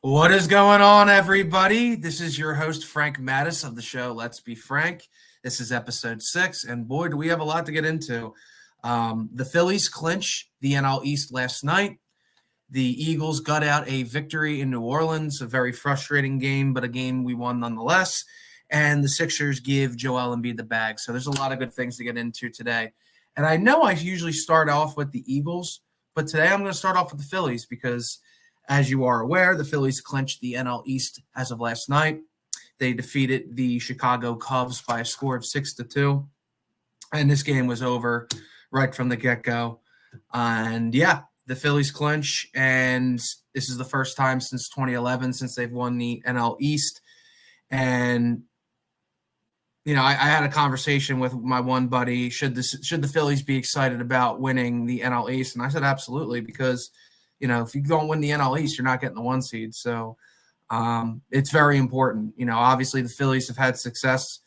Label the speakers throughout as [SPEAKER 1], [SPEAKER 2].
[SPEAKER 1] What is going on, everybody? This is your host, Frank Mattis of the show Let's Be Frank. This is episode 6, and boy, do we have a lot to get into. The Phillies clinch the NL East last night. The Eagles got out a victory in New Orleans, a very frustrating game, but a game we won nonetheless. And the Sixers give Joel Embiid the bag. So there's a lot of good things to get into today. And I know I usually start off with the Eagles, but today I'm going to start off with the Phillies because, as you are aware, the Phillies clinched the NL East as of last night. They defeated the Chicago Cubs by a score of 6-2. And this game was over right from the get-go. And yeah, the Phillies clinch, and this is the first time since 2011 since they've won the NL East. And I had a conversation with my one buddy. Should the Phillies be excited about winning the NL East? And I said absolutely, because if you don't win the NL East, you're not getting the 1 seed. So it's very important. Obviously the Phillies have had success.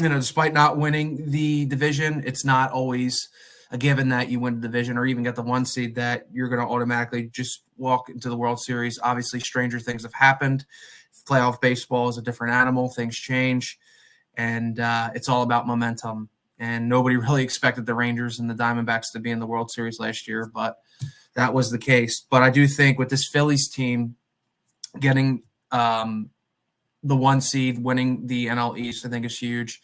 [SPEAKER 1] Despite not winning the division, it's not always a given that you win the division or even get the 1 seed that you're going to automatically just walk into the World Series. Obviously, stranger things have happened. Playoff baseball is a different animal. Things change, and it's all about momentum. And nobody really expected the Rangers and the Diamondbacks to be in the World Series last year, but that was the case. But I do think with this Phillies team getting the 1 seed, winning the NL East, I think is huge,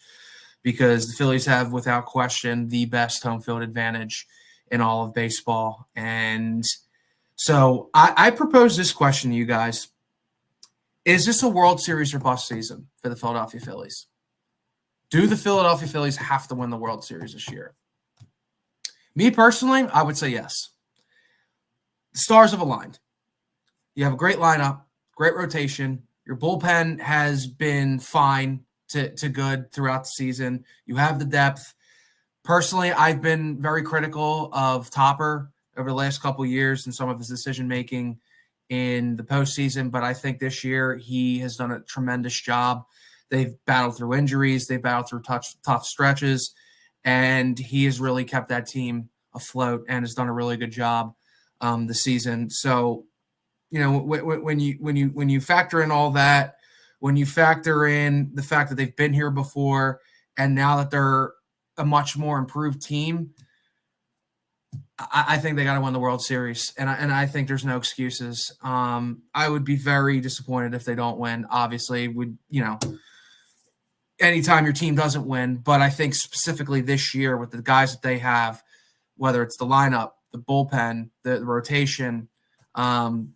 [SPEAKER 1] because the Phillies have, without question, the best home field advantage in all of baseball. And so I propose this question to you guys. Is this a World Series or bust season for the Philadelphia Phillies? Do the Philadelphia Phillies have to win the World Series this year? Me personally, I would say yes. The stars have aligned. You have a great lineup, great rotation. Your bullpen has been fine to good throughout the season. You have the depth. Personally, I've been very critical of Topper over the last couple of years and some of his decision-making in the postseason, but I think this year he has done a tremendous job. They've battled through injuries. They've battled through tough stretches, and he has really kept that team afloat and has done a really good job this season. So, when you factor in all that, when you factor in the fact that they've been here before, and now that they're a much more improved team, I think they got to win the World Series, and I think there's no excuses. I would be very disappointed if they don't win. Obviously, anytime your team doesn't win, but I think specifically this year with the guys that they have, whether it's the lineup, the bullpen, the rotation, the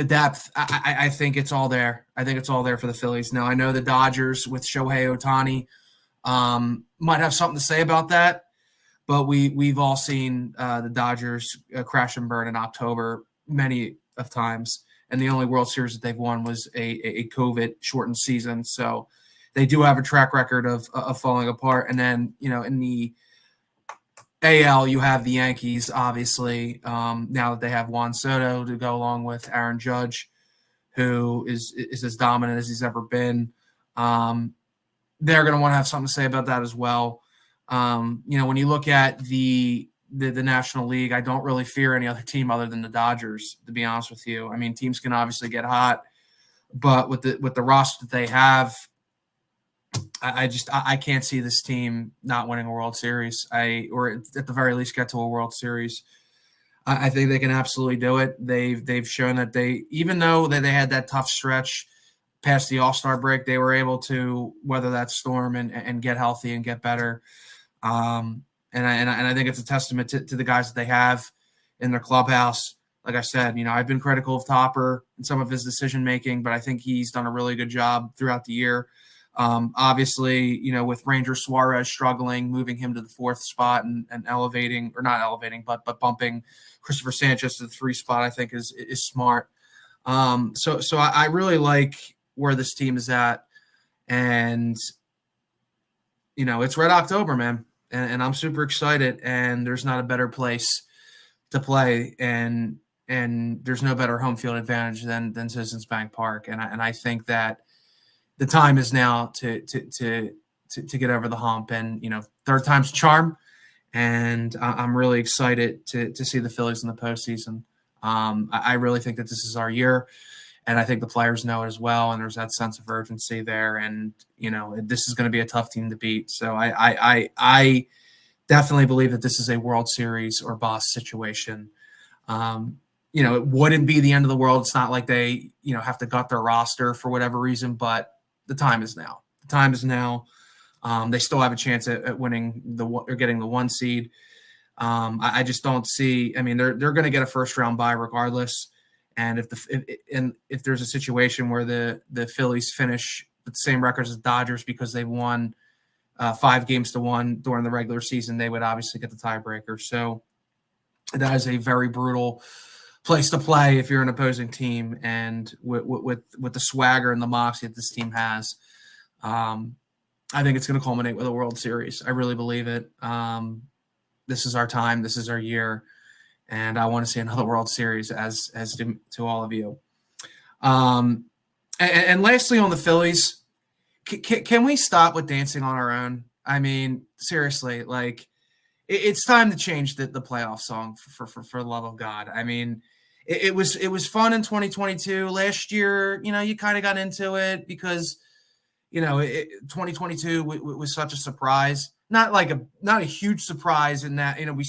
[SPEAKER 1] depth, I think it's all there. I think it's all there for the Phillies. Now, I know the Dodgers with Shohei Ohtani might have something to say about that, but we've all seen the Dodgers crash and burn in October many of times, and the only World Series that they've won was a COVID-shortened season. So they do have a track record of falling apart. And then, in the AL, you have the Yankees, obviously, now that they have Juan Soto to go along with Aaron Judge, who is as dominant as he's ever been. They're going to want to have something to say about that as well. When you look at the National League, I don't really fear any other team other than the Dodgers, to be honest with you. I mean, teams can obviously get hot, but with the roster that they have, I can't see this team not winning a World Series. Or at the very least get to a World Series. I think they can absolutely do it. They've shown that even though they had that tough stretch past the All-Star break, they were able to weather that storm and get healthy and get better. And I think it's a testament to the guys that they have in their clubhouse. Like I said, I've been critical of Topper and some of his decision making, but I think he's done a really good job throughout the year. Obviously, with Ranger Suarez struggling, moving him to the 4th spot and elevating, or not elevating, but bumping Christopher Sanchez to the 3 spot, I think is smart. So I really like where this team is at, and it's Red October, man, and I'm super excited. And there's not a better place to play, and there's no better home field advantage than Citizens Bank Park, and I think that the time is now to get over the hump, and third time's a charm. And I'm really excited to see the Phillies in the postseason. I really think that this is our year, and I think the players know it as well. And there's that sense of urgency there, and this is going to be a tough team to beat. So I definitely believe that this is a World Series or bust situation. It wouldn't be the end of the world. It's not like they have to gut their roster for whatever reason, but the time is now. The time is now. They still have a chance at winning or getting the 1 seed. I just don't see. I mean, they're going to get a first round bye regardless. And if there's a situation where the Phillies finish with the same records as the Dodgers because they won 5-1 during the regular season, they would obviously get the tiebreaker. So that is a very brutal place to play if you're an opposing team. And with the swagger and the moxie that this team has, I think it's going to culminate with a World Series. I really believe it. This is our time. This is our year. And I want to see another World Series as to all of you. And lastly, on the Phillies, can we stop with dancing on our own? I mean, seriously, like it's time to change the playoff song for the love of God. I mean, it was fun in 2022. Last year, you kind of got into it because 2022 was such a surprise. Not a huge surprise in that we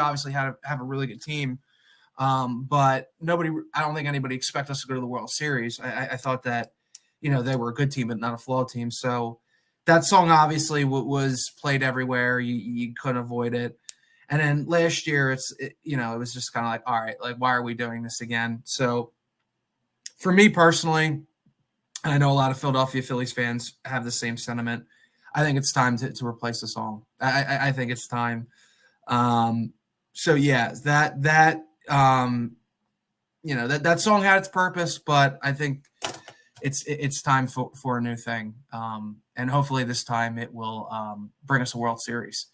[SPEAKER 1] obviously have a really good team, but I don't think anybody expected us to go to the World Series. I thought that they were a good team but not a flawed team. So that song obviously was played everywhere. You couldn't avoid it. And then last year it was just kind of like, all right, like why are we doing this again? So for me personally, and I know a lot of Philadelphia Phillies fans have the same sentiment, I think it's time to replace the song. I think it's time. So yeah, that song had its purpose, but I think it's time for a new thing. And hopefully this time it will bring us a World Series.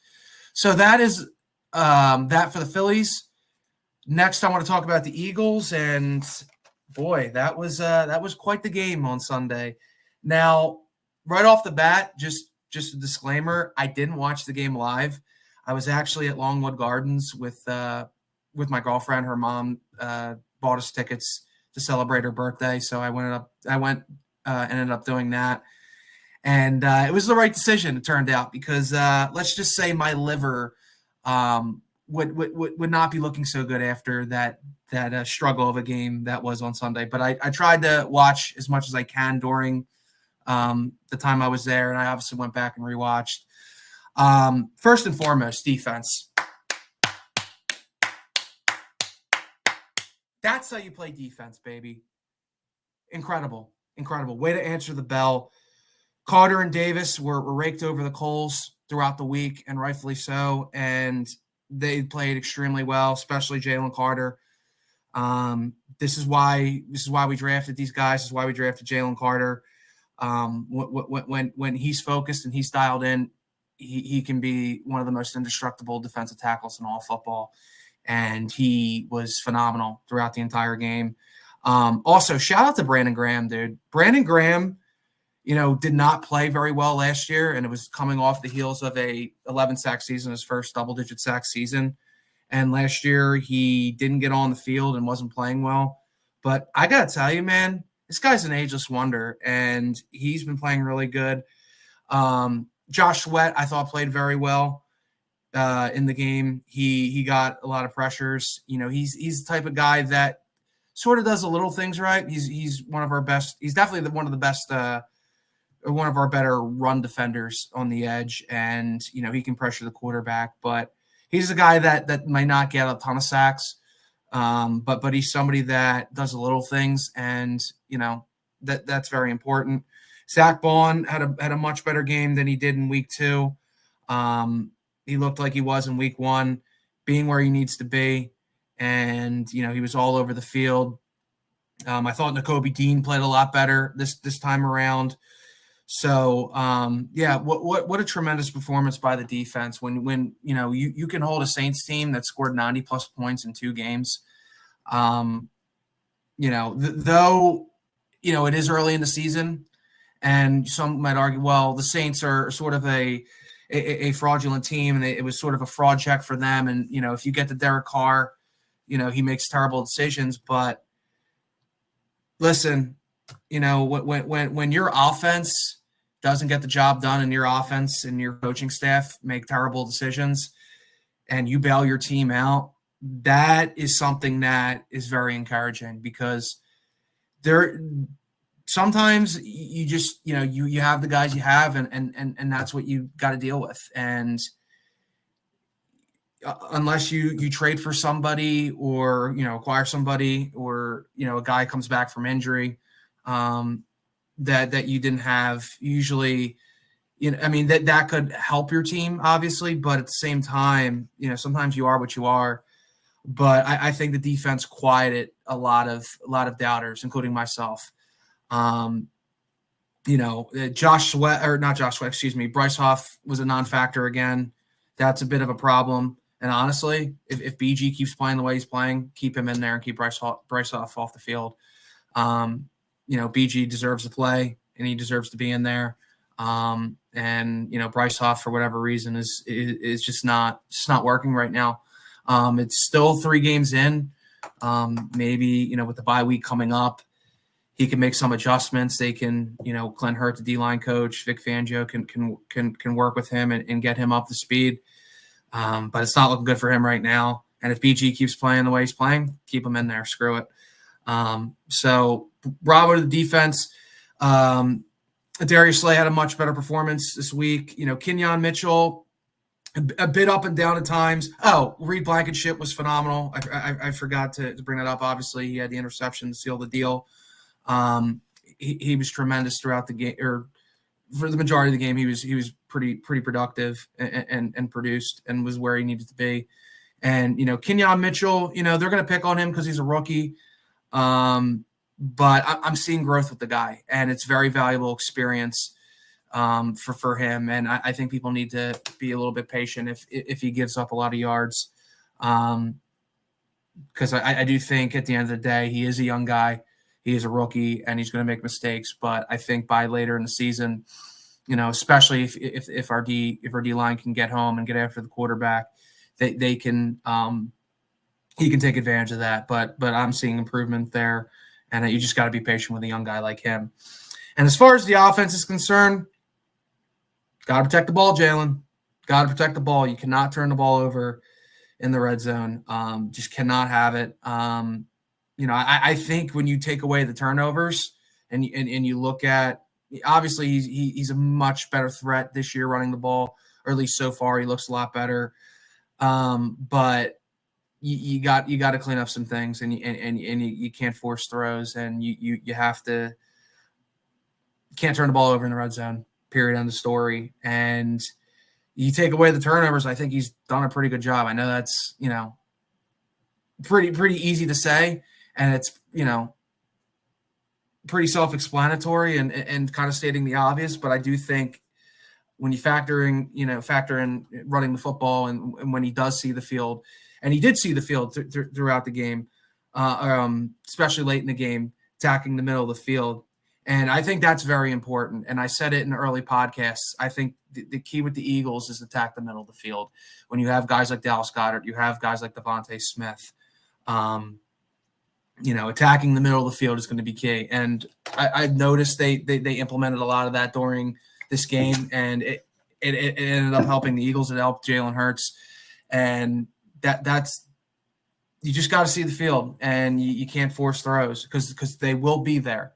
[SPEAKER 1] So that is that for the Phillies. Next, I want to talk about the Eagles, and boy, that was quite the game on Sunday. Now, right off the bat, just a disclaimer, I didn't watch the game live. I was actually at Longwood Gardens with my girlfriend. Her mom bought us tickets to celebrate her birthday, so I ended up doing that. And it was the right decision, it turned out, because let's just say my liver would not be looking so good after that struggle of a game that was on Sunday. But I tried to watch as much as I can during the time I was there, and I obviously went back and rewatched. First and foremost, defense. That's how you play defense, baby. Incredible. Way to answer the bell. Carter and Davis were raked over the coals throughout the week, and rightfully so. And they played extremely well, especially Jalen Carter. This is why we drafted these guys. This is why we drafted Jalen Carter. When he's focused and he's dialed in, he can be one of the most indestructible defensive tackles in all football. And he was phenomenal throughout the entire game. Also, shout out to Brandon Graham, dude. Brandon Graham, did not play very well last year, and it was coming off the heels of a 11-sack season, his first double-digit sack season. And last year, he didn't get on the field and wasn't playing well. But I got to tell you, man, this guy's an ageless wonder, and he's been playing really good. Josh Sweat, I thought, played very well in the game. He got a lot of pressures. He's the type of guy that sort of does the little things right. He's one of our best. He's definitely one of the best, one of our better run defenders on the edge, and he can pressure the quarterback. But he's a guy that might not get a ton of sacks, but he's somebody that does the little things, and that's very important. Zach Bond had a much better game than he did in week 2. He looked like he was in week 1, being where he needs to be. And, he was all over the field. I thought Nakobe Dean played a lot better this time around. So, what a tremendous performance by the defense when you can hold a Saints team that scored 90-plus points in 2 games. Though, it is early in the season, and some might argue, well, the Saints are sort of a fraudulent team, and it was sort of a fraud check for them. And, if you get the Derek Carr, he makes terrible decisions. But listen, when your offense doesn't get the job done and your offense and your coaching staff make terrible decisions and you bail your team out, that is something that is very encouraging, because there sometimes you just you have the guys you have, and that's what you got to deal with. And unless you trade for somebody or acquire somebody, or a guy comes back from injury that you didn't have, usually that could help your team, obviously, but at the same time, sometimes you are what you are. But I think the defense quieted a lot of doubters, including myself. Josh Sweat, or not Josh Sweat, excuse me, Bryce Hoff was a non-factor again. That's a bit of a problem. And honestly, if BG keeps playing the way he's playing, keep him in there and keep Bryce Hoff off the field. BG deserves to play and he deserves to be in there. Bryce Hoff, for whatever reason, is just not working right now. It's still 3 games in. Maybe, with the bye week coming up, he can make some adjustments. They can, Clint Hurt, the D-line coach, Vic Fangio can work with him and get him up to speed. But it's not looking good for him right now. And if BG keeps playing the way he's playing, keep him in there. Screw it. So bravo to the defense. Darius Slay had a much better performance this week. Kenyon Mitchell, a bit up and down at times. Oh, Reed Blankenship was phenomenal. I forgot to bring that up. Obviously, he had the interception to seal the deal. He was tremendous throughout the game, or for the majority of the game. He was pretty productive and produced and was where he needed to be. And Kenyon Mitchell, they're going to pick on him because he's a rookie. But I'm seeing growth with the guy, and it's very valuable experience for him. And I think people need to be a little bit patient if he gives up a lot of yards, because I do think at the end of the day, he is a young guy. He is a rookie, and he's going to make mistakes. But I think by later in the season, especially if our D line can get home and get after the quarterback, they can he can take advantage of that. But I'm seeing improvement there. And you just got to be patient with a young guy like him. And as far as the offense is concerned, got to protect the ball, Jalen. Got to protect the ball. You cannot turn the ball over in the red zone. Just cannot have it. I think when you take away the turnovers and you look at, obviously he's a much better threat this year running the ball, or at least so far he looks a lot better. But you got to clean up some things, and you can't force throws, and you can't turn the ball over in the red zone. Period. End of story. And you take away the turnovers, I think he's done a pretty good job. I know that's pretty easy to say, and it's pretty self-explanatory and kind of stating the obvious. But I do think when you factor in running the football, and when he does see the field. And he did see the field throughout the game, especially late in the game, attacking the middle of the field. And I think that's very important. And I said it in early podcasts. I think the key with the Eagles is attack the middle of the field. When you have guys like Dallas Goedert, you have guys like Devontae Smith, attacking the middle of the field is going to be key. And I've noticed they implemented a lot of that during this game, and it ended up helping the Eagles. It helped Jalen Hurts. And that's you just got to see the field, and you can't force throws because they will be there.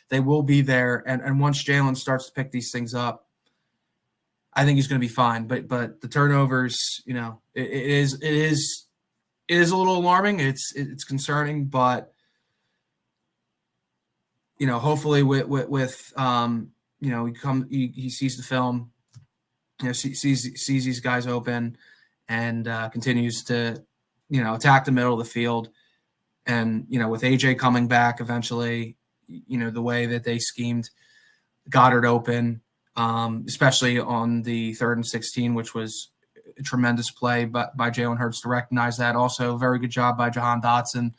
[SPEAKER 1] They will be there, and once Jalen starts to pick these things up, I think he's going to be fine. But the turnovers, it is a little alarming. It's concerning, but hopefully with he sees the film, sees these guys open, and continues to, attack the middle of the field. And, with AJ coming back eventually, the way that they schemed Goddard open, especially on the 3rd and 16, which was a tremendous play by Jalen Hurts to recognize that. Also, very good job by Jahan Dotson,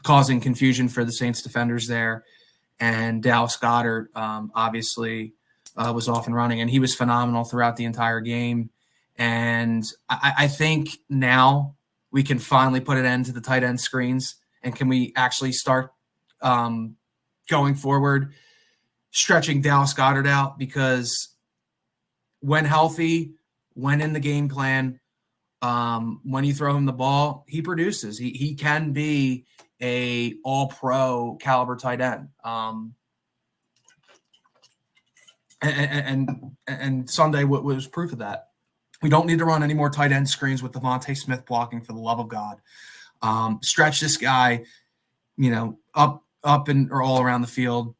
[SPEAKER 1] causing confusion for the Saints defenders there. And Dallas Goedert, obviously, was off and running, and he was phenomenal throughout the entire game. And I think now we can finally put an end to the tight end screens, and can we actually start going forward, stretching Dallas Goedert out, because when healthy, when in the game plan, when you throw him the ball, he produces. He can be a all-pro caliber tight end. And Sunday was proof of that. We don't need to run any more tight end screens with Devontae Smith blocking, for the love of God. Stretch this guy, up and or all around the field.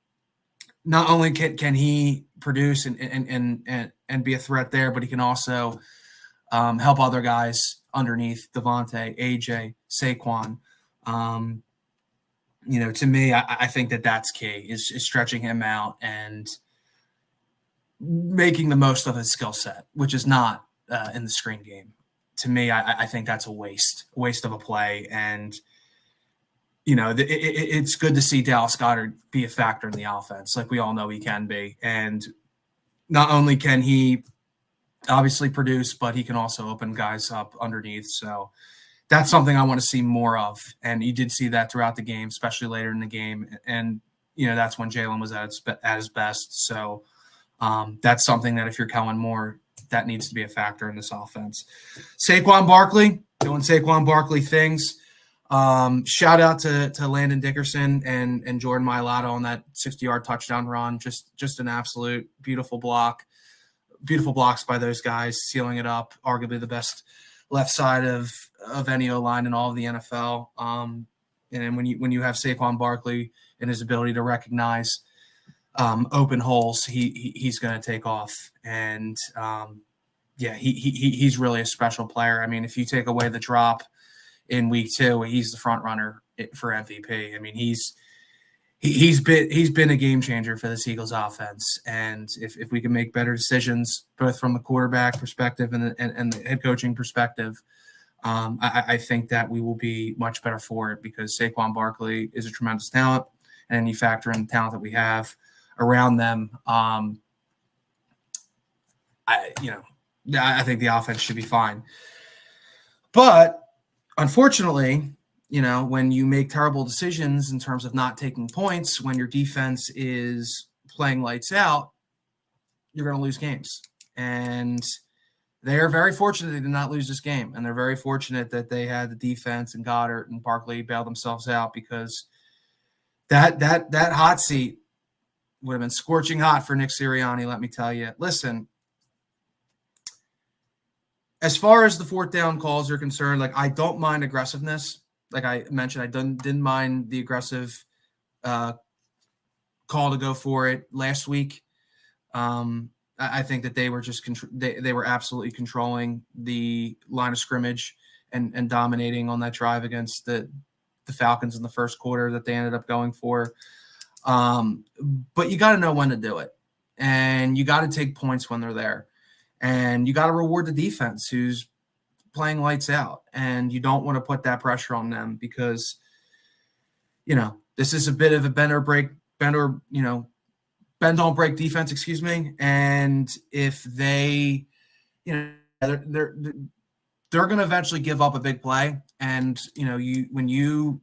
[SPEAKER 1] Not only can he produce and be a threat there, but he can also help other guys underneath Devontae, AJ, Saquon. To me, I think that's key, is stretching him out and making the most of his skill set, which is not in the screen game. To me, I think that's a waste of a play. And, it's good to see Dallas Goedert be a factor in the offense, like we all know he can be. And not only can he obviously produce, but he can also open guys up underneath. So that's something I want to see more of. And you did see that throughout the game, especially later in the game. And, that's when Jalen was at his best. So that's something that if you're Kellen Moore, that needs to be a factor in this offense. Saquon Barkley, doing Saquon Barkley things. Shout out to Landon Dickerson and Jordan Mailata on that 60-yard touchdown run. Just an absolute beautiful block. Beautiful blocks by those guys, sealing it up. Arguably the best left side of any O-line in all of the NFL. And when you have Saquon Barkley and his ability to recognize open holes, he's going to take off. And he's really a special player. I mean, if you take away the drop in week 2, he's the front runner for MVP. I mean, he's been a game changer for this Eagles offense. And if we can make better decisions, both from the quarterback perspective and the head coaching perspective, I think that we will be much better for it, because Saquon Barkley is a tremendous talent, and you factor in the talent that we have around them. I think the offense should be fine. But unfortunately, when you make terrible decisions in terms of not taking points, when your defense is playing lights out, you're going to lose games. And they are very fortunate they did not lose this game. And they're very fortunate that they had the defense and Goddard and Barkley bail themselves out, because that hot seat would have been scorching hot for Nick Sirianni, let me tell you. Listen, as far as the fourth down calls are concerned, I don't mind aggressiveness. Like I mentioned, I didn't mind the aggressive call to go for it last week. I think that they were just they were absolutely controlling the line of scrimmage and dominating on that drive against the Falcons in the first quarter that they ended up going for. But you got to know when to do it, and you got to take points when they're there, and you got to reward the defense who's playing lights out, and you don't want to put that pressure on them, because this is a bit of a bend don't break defense, excuse me. And if they, they're going to eventually give up a big play, and when you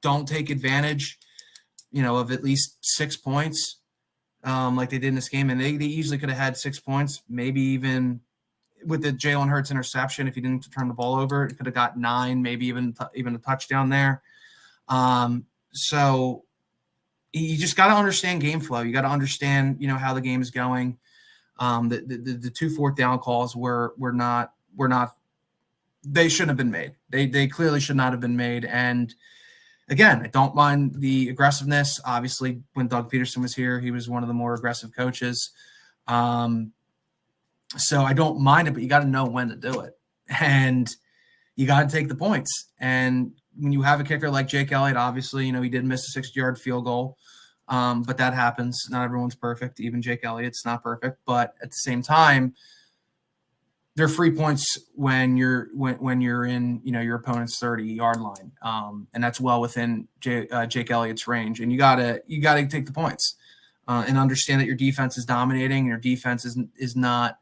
[SPEAKER 1] don't take advantage, of at least 6 points, like they did in this game, and they easily could have had 6 points, maybe even with the Jalen Hurts interception. If he didn't turn the ball over, it could have got 9, maybe even a touchdown there. So you just got to understand game flow. You got to understand, how the game is going. The 2 fourth down calls were not. They shouldn't have been made. They clearly should not have been made. And again, I don't mind the aggressiveness. Obviously, when Doug Peterson was here, he was one of the more aggressive coaches. So I don't mind it, but you got to know when to do it, and you got to take the points. And when you have a kicker like Jake Elliott, obviously, he did miss a 60-yard field goal, but that happens. Not everyone's perfect. Even Jake Elliott's not perfect. But at the same time, they're free points when you're in your opponent's 30-yard line, and that's well within Jake Elliott's range. And you gotta take the points and understand that your defense is dominating. And your defense is not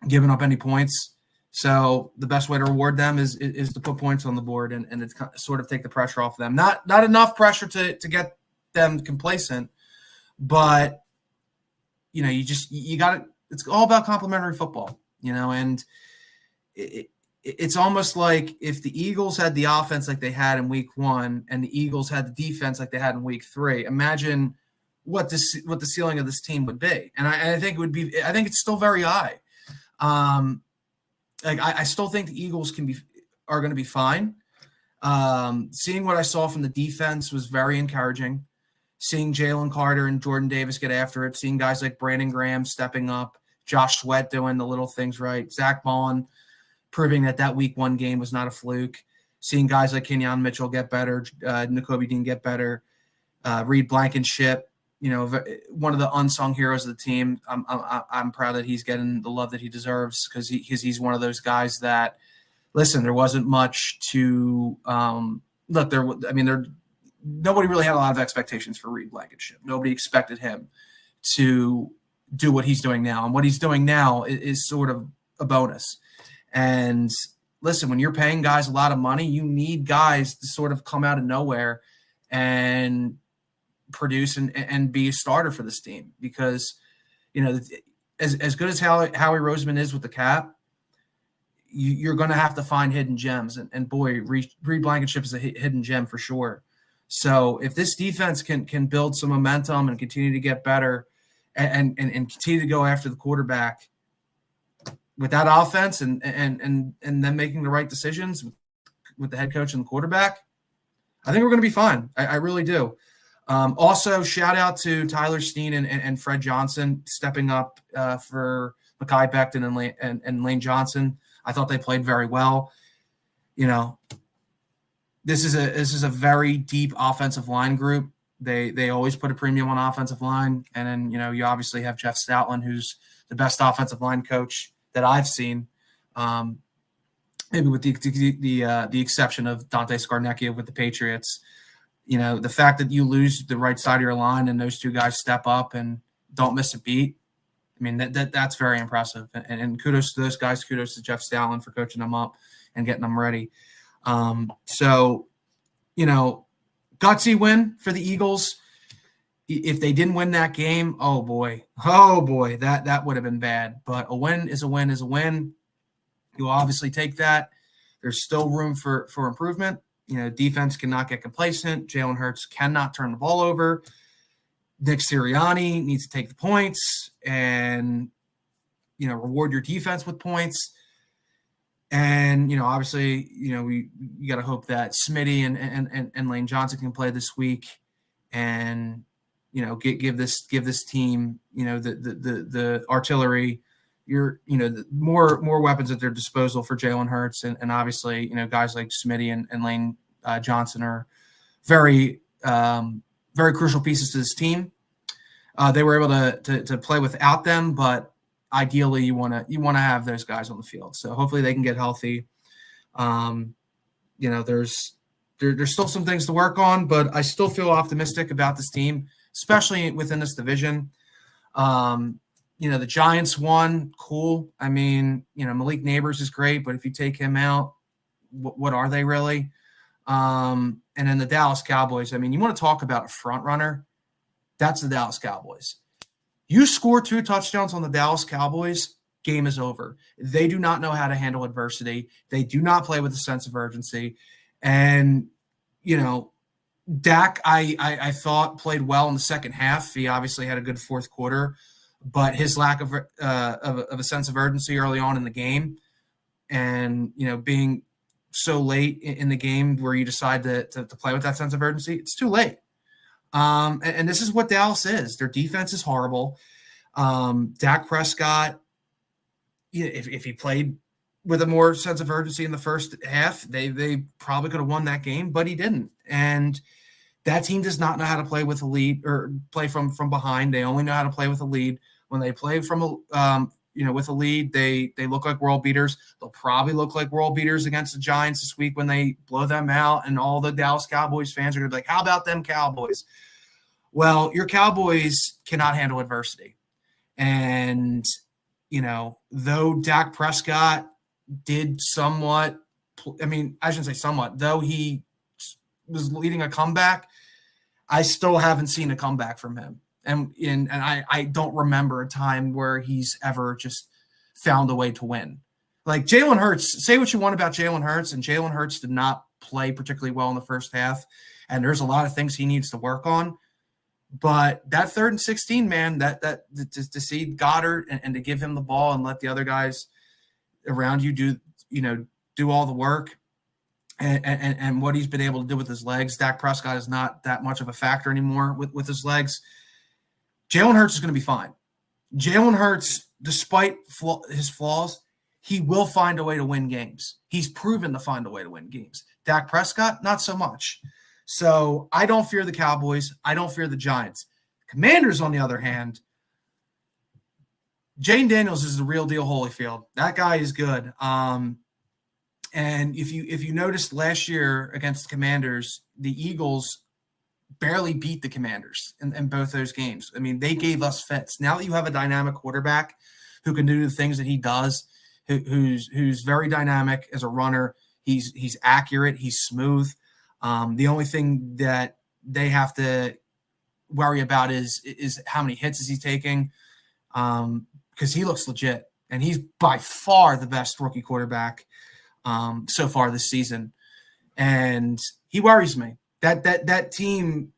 [SPEAKER 1] giving up any points. So the best way to reward them is to put points on the board and it's sort of take the pressure off them. Not enough pressure to get them complacent, but you got to. It's all about complementary football, and it's almost like if the Eagles had the offense like they had in week 1 and the Eagles had the defense like they had in week 3, imagine what the ceiling of this team would be. And I think it would be. I think it's still very high. I still think the Eagles are going to be fine. Seeing what I saw from the defense was very encouraging. Seeing Jalen Carter and Jordan Davis get after it, seeing guys like Brandon Graham stepping up, Josh Sweat doing the little things right, Zach Bond proving that week 1 game was not a fluke, seeing guys like Kenyon Mitchell get better, Nakobe Dean get better, Reed Blankenship, one of the unsung heroes of the team. I'm proud that he's getting the love that he deserves because he's one of those guys that, listen, there wasn't much to look there. I mean, nobody really had a lot of expectations for Reed Blankenship. Nobody expected him to do what he's doing now. And what he's doing now is sort of a bonus. And listen, when you're paying guys a lot of money, you need guys to sort of come out of nowhere and produce and be a starter for this team. Because, as good as Howie Roseman is with the cap, you're going to have to find hidden gems. And boy, Reed Blankenship is a hidden gem for sure. So if this defense can build some momentum and continue to get better and continue to go after the quarterback with that offense and then making the right decisions with the head coach and the quarterback, I think we're going to be fine. I really do. Also, shout out to Tyler Steen and Fred Johnson stepping up for Mekhi Becton and Lane Johnson. I thought they played very well. This is a very deep offensive line group. They always put a premium on offensive line, and then you obviously have Jeff Stoutland, who's the best offensive line coach that I've seen, maybe with the exception of Dante Scarnecchia with the Patriots. The fact that you lose the right side of your line and those two guys step up and don't miss a beat, I mean that's very impressive. And kudos to those guys. Kudos to Jeff Stoutland for coaching them up and getting them ready. So, gutsy win for the Eagles. If they didn't win that game, oh boy, that would have been bad. But a win is a win is a win. You'll obviously take that. There's still room for improvement. Defense cannot get complacent. Jalen Hurts cannot turn the ball over. Nick Sirianni needs to take the points and, reward your defense with points. And, obviously, you got to hope that Smitty and Lane Johnson can play this week and, give this team, the artillery, more weapons at their disposal for Jalen Hurts. And obviously, guys like Smitty and Lane Johnson are very, very crucial pieces to this team. They were able to play without them, but ideally you want to have those guys on the field. So hopefully they can get healthy. There's still some things to work on, but I still feel optimistic about this team, especially within this division. The Giants won. Cool. I mean, Malik Neighbors is great, but if you take him out, what are they really? And then the Dallas Cowboys. I mean, you want to talk about a front runner? That's the Dallas Cowboys. You score 2 touchdowns on the Dallas Cowboys, game is over. They do not know how to handle adversity. They do not play with a sense of urgency. And, Dak, I thought played well in the second half. He obviously had a good fourth quarter, but his lack of a sense of urgency early on in the game and, being so late in the game where you decide to play with that sense of urgency, it's too late. And this is what Dallas is. Their defense is horrible. Dak Prescott, if he played with a more sense of urgency in the first half, they probably could have won that game, but he didn't. And that team does not know how to play with a lead or play from behind. They only know how to play with a lead. When they play with a lead, they look like world beaters. They'll probably look like world beaters against the Giants this week when they blow them out, and all the Dallas Cowboys fans are going to be like, how about them Cowboys? Well, your Cowboys cannot handle adversity. And, though Dak Prescott did somewhat. I mean, I shouldn't say somewhat, though he was leading a comeback. I still haven't seen a comeback from him. And I don't remember a time where he's ever just found a way to win. Like Jalen Hurts, say what you want about Jalen Hurts, and Jalen Hurts did not play particularly well in the first half, and there's a lot of things he needs to work on. But that 3rd and 16, man, that to see Goddard and to give him the ball and let the other guys around you do all the work, and what he's been able to do with his legs. Dak Prescott is not that much of a factor anymore with his legs. Jalen Hurts is going to be fine. Jalen Hurts, despite his flaws, he will find a way to win games. He's proven to find a way to win games. Dak Prescott, not so much. So I don't fear the Cowboys. I don't fear the Giants. Commanders, on the other hand, Jane Daniels is the real deal Holyfield. That guy is good. And if you noticed last year against the Commanders, the Eagles barely beat the Commanders in both those games. I mean, they gave us fits. Now that you have a dynamic quarterback who can do the things that he does, who's very dynamic as a runner, he's accurate, he's smooth. The only thing that they have to worry about is how many hits is he taking, because he looks legit, and he's by far the best rookie quarterback so far this season, and he worries me. That team,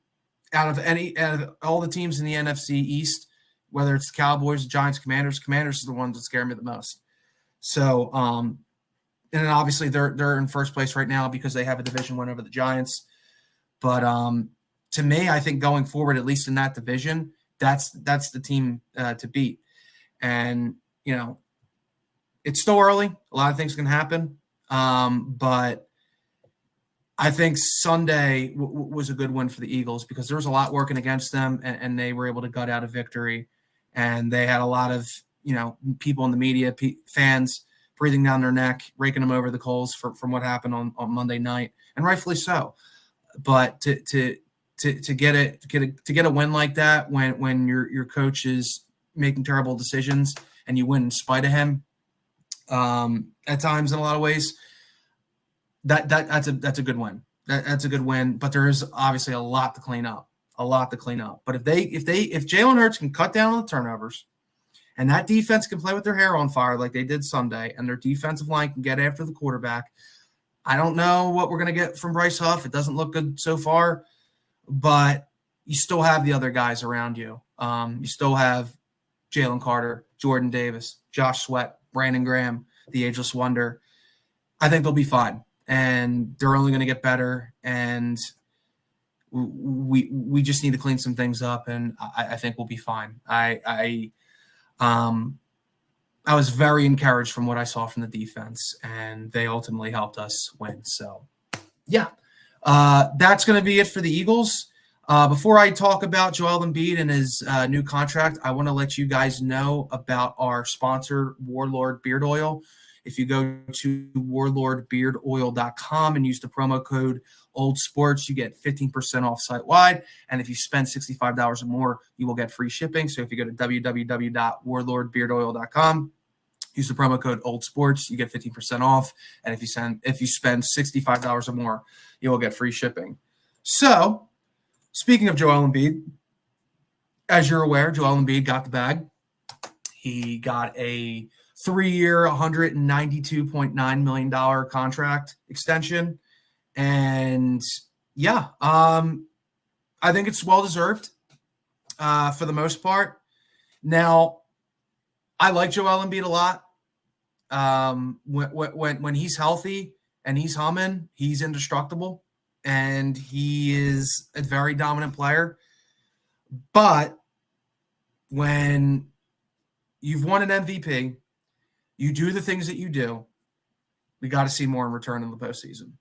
[SPEAKER 1] out of all the teams in the NFC East, whether it's the Cowboys, the Giants, Commanders are the ones that scare me the most. So, and then obviously they're in first place right now because they have a division win over the Giants. But to me, I think going forward, at least in that division, that's the team to beat. And it's still early. A lot of things can happen, but I think Sunday was a good win for the Eagles because there was a lot working against them, and they were able to gut out a victory. And they had a lot of people in the media, fans breathing down their neck, raking them over the coals from what happened on Monday night, and rightfully so. But to get a win like that when your coach is making terrible decisions and you win in spite of him, at times in a lot of ways, that's a good win. That's a good win. But there is obviously a lot to clean up. But if Jalen Hurts can cut down on the turnovers, and that defense can play with their hair on fire like they did Sunday, and their defensive line can get after the quarterback, I don't know what we're going to get from Bryce Huff. It doesn't look good so far, but you still have the other guys around you. You still have Jalen Carter, Jordan Davis, Josh Sweat, Brandon Graham, the ageless wonder. I think they'll be fine, and they're only going to get better, and we just need to clean some things up, and I think we'll be fine. I was very encouraged from what I saw from the defense, and they ultimately helped us win. So, yeah, that's going to be it for the Eagles. Before I talk about Joel Embiid and his new contract, I want to let you guys know about our sponsor, Warlord Beard Oil. If you go to warlordbeardoil.com and use the promo code OLDSPORTS, you get 15% off site-wide. And if you spend $65 or more, you will get free shipping. So if you go to www.warlordbeardoil.com, use the promo code OLDSPORTS, you get 15% off. And if you spend $65 or more, you will get free shipping. So, speaking of Joel Embiid, as you're aware, Joel Embiid got the bag. He got a 3-year, $192.9 million contract extension. And, yeah, I think it's well-deserved for the most part. Now, I like Joel Embiid a lot. When he's healthy and he's humming, he's indestructible. And he is a very dominant player. But when you've won an MVP, you do the things that you do, we got to see more in return in the postseason.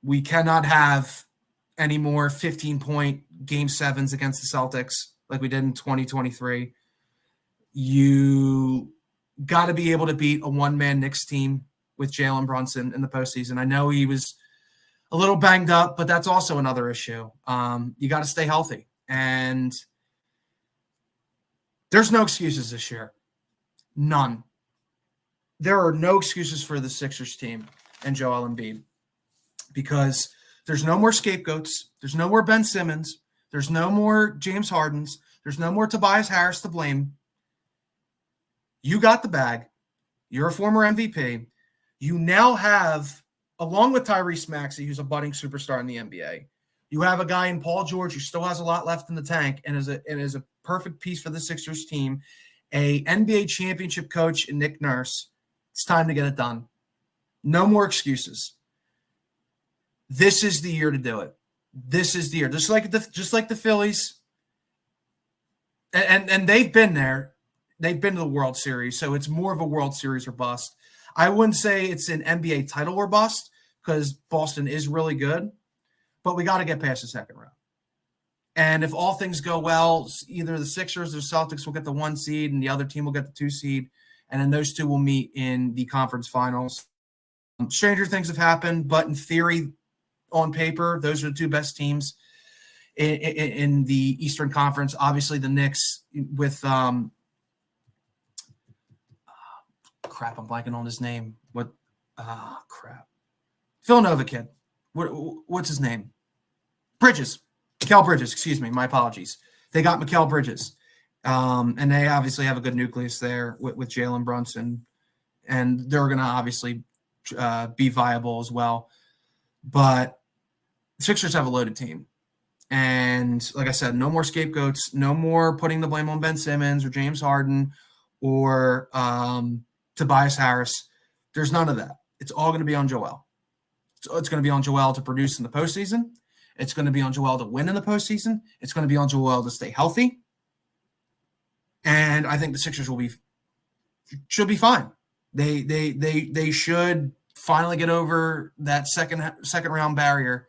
[SPEAKER 1] We cannot have any more 15-point game sevens against the Celtics like we did in 2023. You got to be able to beat a one-man Knicks team with Jalen Brunson in the postseason. I know he was a little banged up, but that's also another issue. You got to stay healthy. And there's no excuses this year. None. there are no excuses for the Sixers team and Joel Embiid because there's no more scapegoats. There's no more Ben Simmons. There's no more James Hardens. There's no more Tobias Harris to blame. You got the bag. You're a former MVP. You now have, along with Tyrese Maxey, who's a budding superstar in the NBA, you have a guy in Paul George who still has a lot left in the tank and is a perfect piece for the Sixers team, a NBA championship coach in Nick Nurse. It's time to get it done. No more excuses. This is the year to do it. This is the year. Just like the Phillies, and they've been there. They've been to the World Series, so it's more of a World Series or bust. I wouldn't say it's an NBA title or bust because Boston is really good, but we got to get past the second round. And if all things go well, either the Sixers or Celtics will get the 1 seed and the other team will get the 2 seed, and then those two will meet in the conference finals. Stranger things have happened, but in theory, on paper, those are the 2 best teams in the Eastern Conference. Obviously, the Knicks with crap, I'm blanking on his name. What? Crap. Villanova kid. What's his name? Bridges. Mikal Bridges. Excuse me. My apologies. They got Mikal Bridges. And they obviously have a good nucleus there with Jalen Brunson. And they're going to obviously be viable as well. But the Sixers have a loaded team. And like I said, no more scapegoats. No more putting the blame on Ben Simmons or James Harden or Tobias Harris. There's none of that. It's all going to be on Joel. It's going to be on Joel to produce in the postseason. It's going to be on Joel to win in the postseason. It's going to be on Joel to stay healthy. And I think the Sixers should be fine. They should finally get over that second round barrier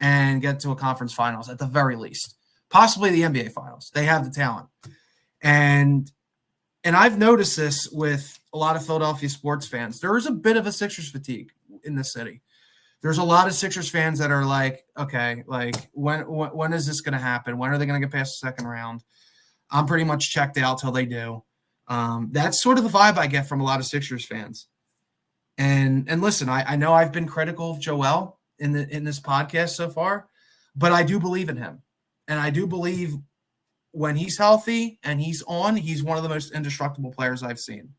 [SPEAKER 1] and get to a conference finals at the very least. Possibly the NBA finals. They have the talent. And I've noticed this with a lot of Philadelphia sports fans. There is a bit of a Sixers fatigue in the city. There's a lot of Sixers fans that are like, okay, like when is this going to happen? When are they going to get past the second round? I'm pretty much checked out till they do. That's sort of the vibe I get from a lot of Sixers fans. And listen, I know I've been critical of Joel in this podcast so far, but I do believe in him. And I do believe when he's healthy and he's on, he's one of the most indestructible players I've seen.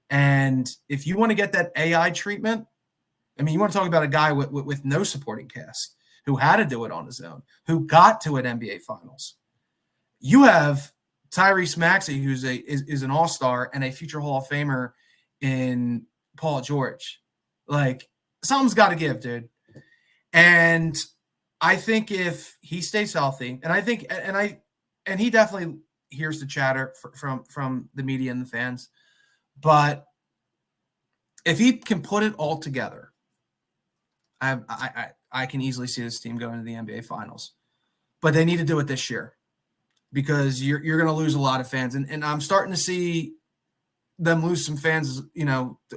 [SPEAKER 1] And if you want to get that AI treatment, I mean, you want to talk about a guy with no supporting cast who had to do it on his own, who got to an NBA Finals. You have Tyrese Maxey, who's is an all-star and a future Hall of Famer in Paul George. Like, something's got to give, dude. And I think if he stays healthy, and he definitely hears the chatter from the media and the fans, but if he can put it all together, I can easily see this team going to the NBA Finals. But they need to do it this year because you're going to lose a lot of fans. And I'm starting to see them lose some fans,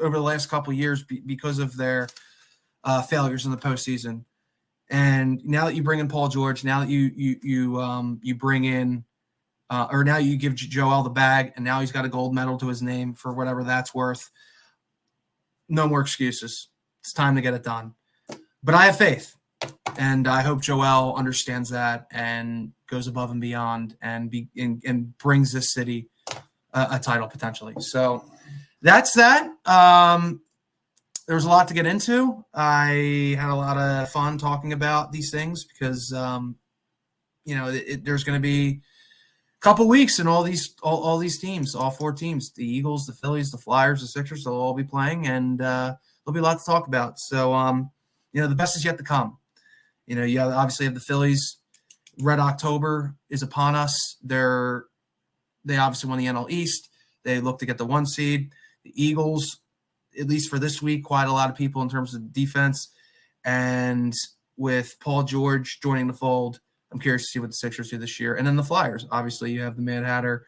[SPEAKER 1] over the last couple of years because of their failures in the postseason. And now that you bring in Paul George, now that you bring in or now you give Joel the bag, and now he's got a gold medal to his name for whatever that's worth. No more excuses. It's time to get it done. But I have faith, and I hope Joel understands that and goes above and beyond and brings this city a title potentially. So that's that. There's a lot to get into. I had a lot of fun talking about these things because, there's going to be a couple weeks and all these teams, all 4 teams, the Eagles, the Phillies, the Flyers, the Sixers, they'll all be playing, and there'll be a lot to talk about. So, the best is yet to come. You obviously have the Phillies. Red October is upon us. They obviously won the NL East. They look to get the 1 seed. The Eagles, at least for this week, quite a lot of people in terms of defense. And with Paul George joining the fold, I'm curious to see what the Sixers do this year. And then the Flyers. Obviously, you have the Mad Hatter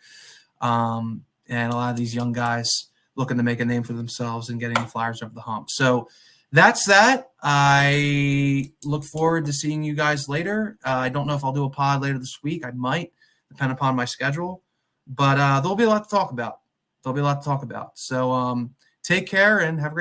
[SPEAKER 1] and a lot of these young guys looking to make a name for themselves and getting the Flyers over the hump. So that's that. I look forward to seeing you guys later. I don't know if I'll do a pod later this week. I might, depend upon my schedule. But there'll be a lot to talk about. So Take care and have a great